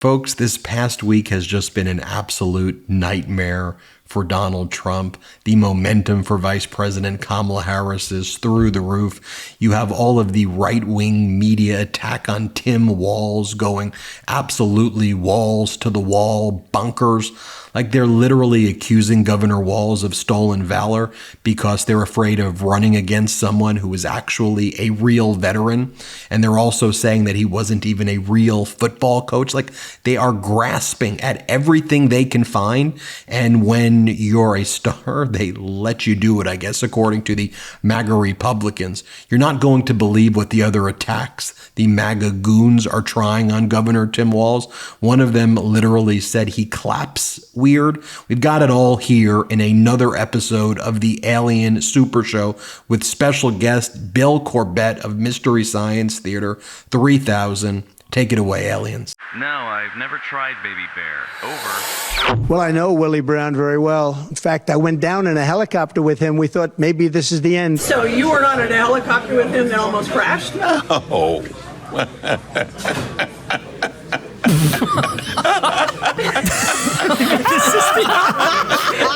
Folks, this past week has just been an absolute nightmare for Donald Trump. The momentum for Vice President Kamala Harris is through the roof. You have all of the right-wing media attack on Tim Walz going absolutely walls to the wall, bunkers. Like they're literally accusing Governor Walz of stolen valor because they're afraid of running against someone who is actually a real veteran. And they're also saying that he wasn't even a real football coach. Like they are grasping at everything they can find. And when you're a star, they let you do it, I guess, according to the MAGA Republicans. You're not going to believe what the other attacks the MAGA goons are trying on Governor Tim Walz. One of them literally said he claps weird. We've got it all here in another episode of the Alien Super Show with special guest BILL CORBETT of Mystery Science Theater 3000. Take it away, aliens. No, I've never tried Baby Bear. Over. Well, I know Willie Brown very well. In fact, I went down in a helicopter with him. We thought maybe this is the end. So you were on a helicopter with him that almost crashed? Oh.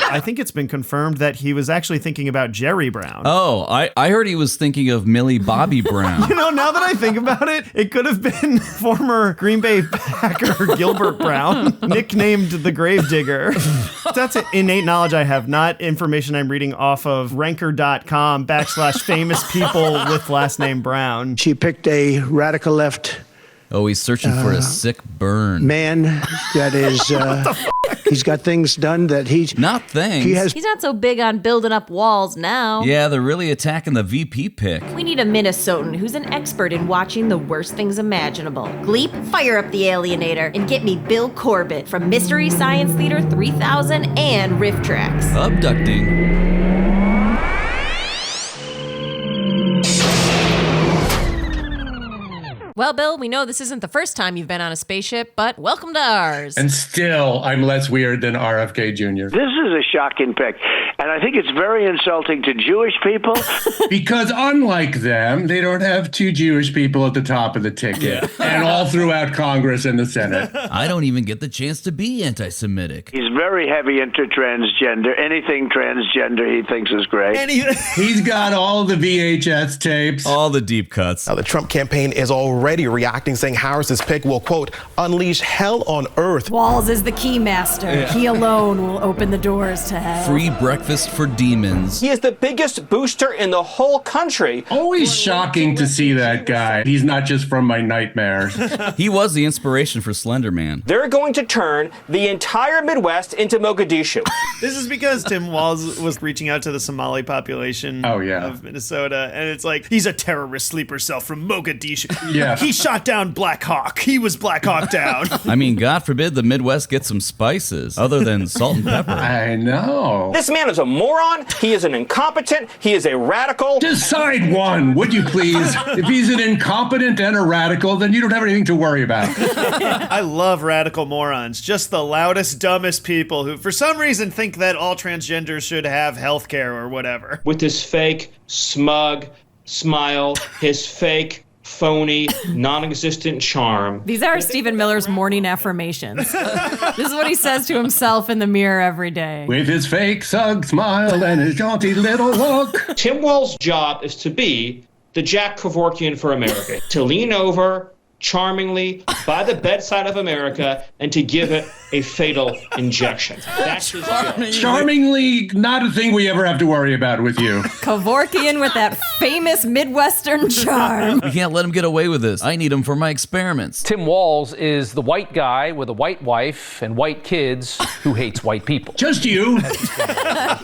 I think it's been confirmed that he was actually thinking about Jerry Brown. Oh, I heard he was thinking of Millie Bobby Brown. You know, now that I think about it, it could have been former Green Bay Packer Gilbert Brown, nicknamed the Gravedigger. That's innate knowledge I have, not information I'm reading off of ranker.com/famous people with last name Brown. She picked a radical left Oh, he's searching for a sick burn. man that is, he's got things done that Not things. He's not so big on building up walls now. Yeah, they're really attacking the VP pick. We need a Minnesotan who's an expert in watching the worst things imaginable. Gleep, fire up the Alienator and get me BILL CORBETT from Mystery Science Theater 3000 and RiffTrax. Abducting. Well, Bill, we know this isn't the first time you've been on a spaceship, but welcome to ours. And still, I'm less weird than RFK Jr. This is a shocking pick, and I think it's very insulting to Jewish people. Because unlike them, they don't have two Jewish people at the top of the ticket and all throughout Congress and the Senate. I don't even get the chance to be anti-Semitic. He's very heavy into transgender. Anything transgender he thinks is great. He's got all the VHS tapes. All the deep cuts. Now, the Trump campaign is already reacting, saying Harris's pick will, quote, unleash hell on earth. Walz is the key master. Yeah. He alone will open the doors to hell. Free breakfast for demons. He is the biggest booster in the whole country. Always shocking to see that guy. He's not just from my nightmares. He was the inspiration for Slender Man. They're going to turn the entire Midwest into Mogadishu. This is because Tim Walz was reaching out to the Somali population of Minnesota, and it's like, he's a terrorist sleeper cell from Mogadishu. Yeah. He shot down Black Hawk. He was Black Hawk down. I mean, God forbid the Midwest get some spices other than salt and pepper. I know. This man is a moron. He is an incompetent. He is a radical. Decide one, would you please? If he's an incompetent and a radical, then you don't have anything to worry about. I love radical morons. Just the loudest, dumbest people who, for some reason, think that all transgenders should have health care or whatever. With his fake, smug smile, his fake, phony, non-existent charm. These are Stephen Miller's morning affirmations. This is what he says to himself in the mirror every day. With his fake, sug smile and his jaunty little look. Tim Walz's job is to be the Jack Kevorkian for America, to lean over charmingly by the bedside of America and to give it a fatal injection. That's his job. Charmingly, not a thing we ever have to worry about with you. Kevorkian with that famous Midwestern charm. We can't let him get away with this. I need him for my experiments. Tim Walz is the white guy with a white wife and white kids who hates white people. Just you.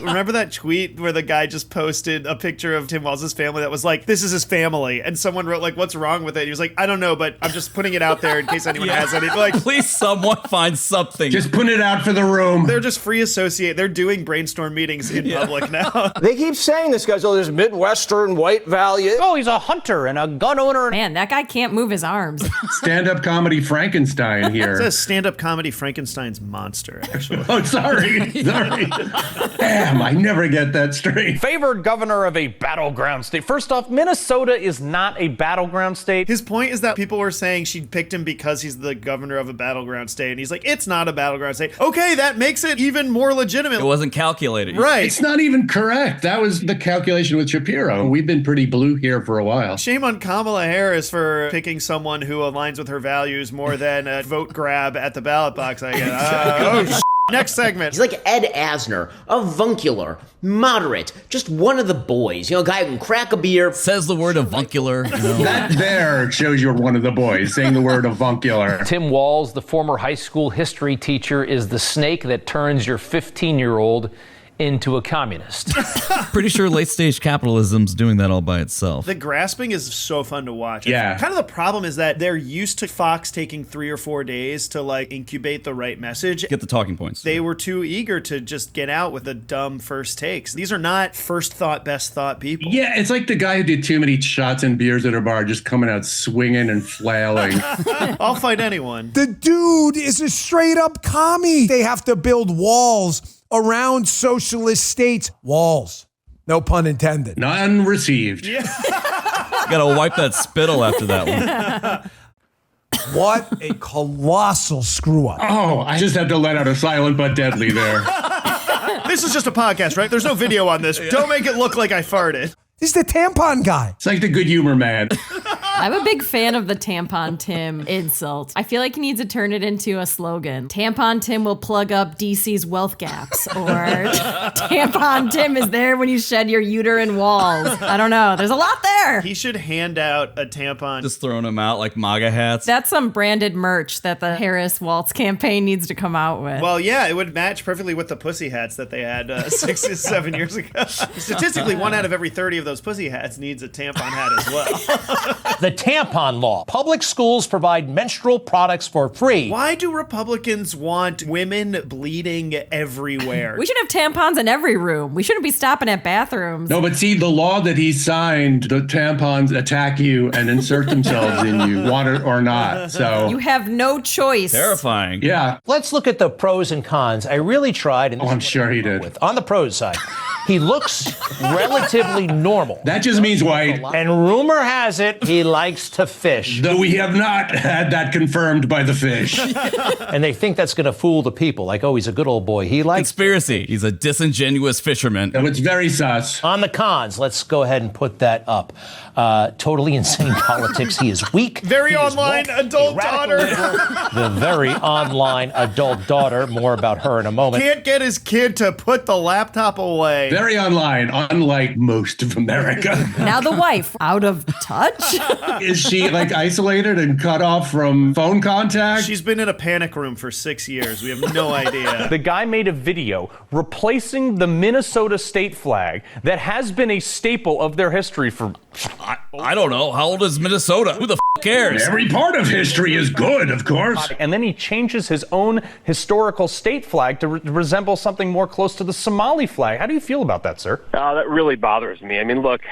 Remember that tweet where the guy just posted a picture of Tim Walz's family that was like, this is his family, and someone wrote like, what's wrong with it? He was like, I don't know, but I'm just putting it out there in case anyone has any. Like, please, someone find something. Just put it out for the room. They're just free associate. They're doing brainstorm meetings in public now. They keep saying this guy's all this Midwestern white value. Oh, he's a hunter and a gun owner. Man, that guy can't move his arms. Stand-up comedy Frankenstein here. It says stand-up comedy Frankenstein's monster, actually. Oh, sorry. Damn, I never get that straight. Favored governor of a battleground state. First off, Minnesota is not a battleground state. His point is that people were saying she picked him because he's the governor of a battleground state. And he's like, it's not a battleground state. Okay, that makes it even more legitimate. It wasn't calculated. Right. It's not even correct. That was the calculation with Shapiro. We've been pretty blue here for a while. Shame on Kamala Harris for picking someone who aligns with her values more than a vote grab at the ballot box, I guess. Next segment. He's like Ed Asner, avuncular, moderate, just one of the boys. You know, a guy who can crack a beer. Says the word avuncular. You know. That there shows you're one of the boys, saying the word avuncular. Tim Walz, the former high school history teacher, is the snake that turns your 15-year-old into a communist. Pretty sure late stage capitalism's doing that all by itself. The grasping is so fun to watch. Yeah. Kind of the problem is that they're used to Fox taking 3 or 4 days to like incubate the right message. Get the talking points. They were too eager to just get out with the dumb first takes. These are not first thought, best thought people. Yeah, it's like the guy who did too many shots and beers at a bar just coming out swinging and flailing. I'll fight anyone. The dude is a straight up commie. They have to build walls around socialist states. Walls. No pun intended. None received. Yeah. Gotta wipe that spittle after that one. What a colossal screw up. Oh, I just had to let out a silent but deadly there. This is just a podcast, right? There's no video on this. Don't make it look like I farted. He's the tampon guy. It's like the good humor man. I'm a big fan of the Tampon Tim insult. I feel like he needs to turn it into a slogan. Tampon Tim will plug up DC's wealth gaps, or Tampon Tim is there when you shed your uterine walls. I don't know. There's a lot there. He should hand out a tampon. Just throwing them out like MAGA hats. That's some branded merch that the Harris-Waltz campaign needs to come out with. Well, yeah, it would match perfectly with the pussy hats that they had 6 or 7 years ago. Statistically, 1 out of every 30 of those pussy hats needs a tampon hat as well. The tampon law. Public schools provide menstrual products for free. Why do Republicans want women bleeding everywhere? We should have tampons in every room. We shouldn't be stopping at bathrooms. No, but see, the law that he signed, the tampons attack you and insert themselves in you, want it or not. So You have no choice. Terrifying. Yeah. Let's look at the pros and cons. I really tried. And I'm sure he did. On the pros side, he looks relatively normal. That just means white. And rumor has it he likes to fish. Though we have not had that confirmed by the fish. And they think that's going to fool the people. Like, oh, he's a good old boy. He likes... Conspiracy. He's a disingenuous fisherman. No, it's very sus. On the cons, let's go ahead and put that up. Totally insane politics. He is weak. Very online adult daughter. The very online adult daughter. More about her in a moment. Can't get his kid to put the laptop away. Very online, unlike most of America. Now the wife, out of touch? Is she like isolated and cut off from phone contact? She's been in a panic room for 6 years. We have no idea. The guy made a video replacing the Minnesota state flag that has been a staple of their history for... I don't know. How old is Minnesota? Who the cares? Every part of history is good, of course. And then he changes his own historical state flag to resemble something more close to the Somali flag. How do you feel about that, sir? That really bothers me. I mean, look,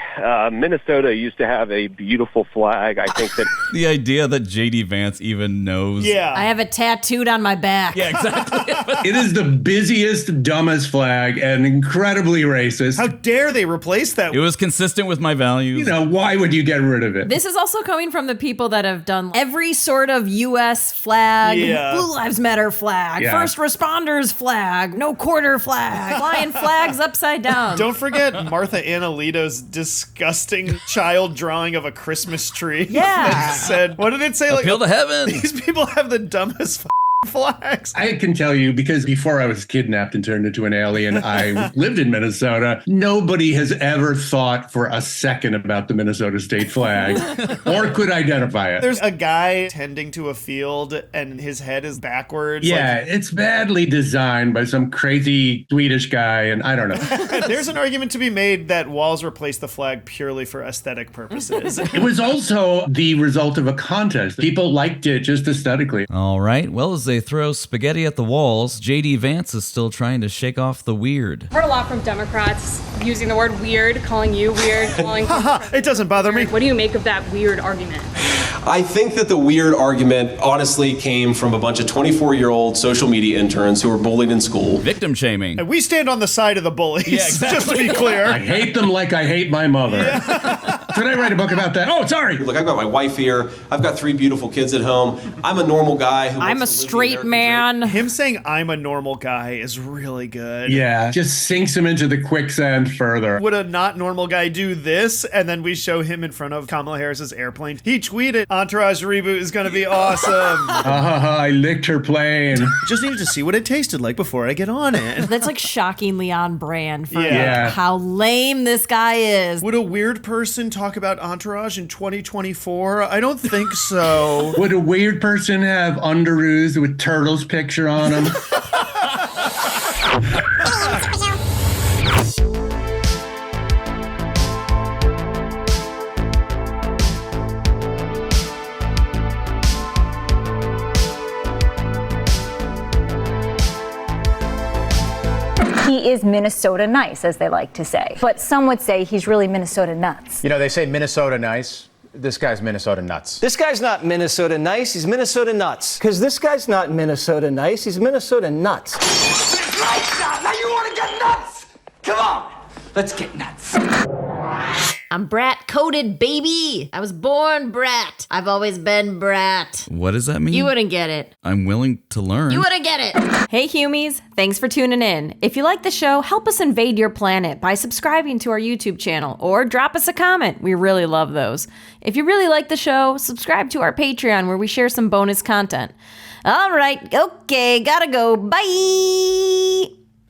Minnesota used to have a beautiful flag. I think that... The idea that J.D. Vance even knows. Yeah. I have it tattooed on my back. Yeah, exactly. It is the busiest, dumbest flag and incredibly racist. How dare they replace that? It was consistent with my values. You know, why would you get rid of it? This is also coming from the people that have done every sort of U.S. flag, Blue Lives Matter flag, first responders flag, no quarter flag, flying flags upside down. Don't forget Martha Ann Alito's disgusting child drawing of a Christmas tree. Yeah. Said, what did it say? Appeal to heaven. These people have the dumbest flags. I can tell you, because before I was kidnapped and turned into an alien, I lived in Minnesota. Nobody has ever thought for a second about the Minnesota state flag or could identify it. There's a guy tending to a field and his head is backwards. Yeah, it's badly designed by some crazy Swedish guy, and I don't know. There's an argument to be made that Walz replaced the flag purely for aesthetic purposes. It was also the result of a contest. People liked it just aesthetically. All right. Well, as they throw spaghetti at the walls, J.D. Vance is still trying to shake off the weird. I've heard a lot from Democrats using the word weird, calling you weird, calling... It doesn't bother me. What do you make of that weird argument? I think that the weird argument honestly came from a bunch of 24-year-old social media interns who were bullied in school. Victim shaming. And we stand on the side of the bullies, just to be clear. I hate them like I hate my mother. Did I write a book about that? Oh, sorry. Look, I've got my wife here. I've got 3 beautiful kids at home. I'm a normal guy. I'm a straight man. Him saying I'm a normal guy is really good. Yeah, just sinks him into the quicksand further. Would a not normal guy do this, and then we show him in front of Kamala Harris's airplane? He tweeted, Entourage reboot is going to be awesome. I licked her plane. Just needed to see what it tasted like before I get on it. That's like shockingly on brand for Yeah. how lame this guy is. Would a weird person talk about Entourage in 2024? I don't think so. Would a weird person have underoos with Turtle's picture on them? He is Minnesota nice, as they like to say. But some would say he's really Minnesota nuts. You know, they say Minnesota nice. This guy's Minnesota nuts. This guy's not Minnesota nice, he's Minnesota nuts. Because this guy's not Minnesota nice, he's Minnesota nuts. Now you want to get nuts? Come on, let's get nuts. I'm brat coded, baby. I was born brat. I've always been brat. What does that mean? You wouldn't get it. I'm willing to learn. You wouldn't get it. Hey, Humies. Thanks for tuning in. If you like the show, help us invade your planet by subscribing to our YouTube channel or drop us a comment. We really love those. If you really like the show, subscribe to our Patreon where we share some bonus content. All right. Okay. Gotta go. Bye.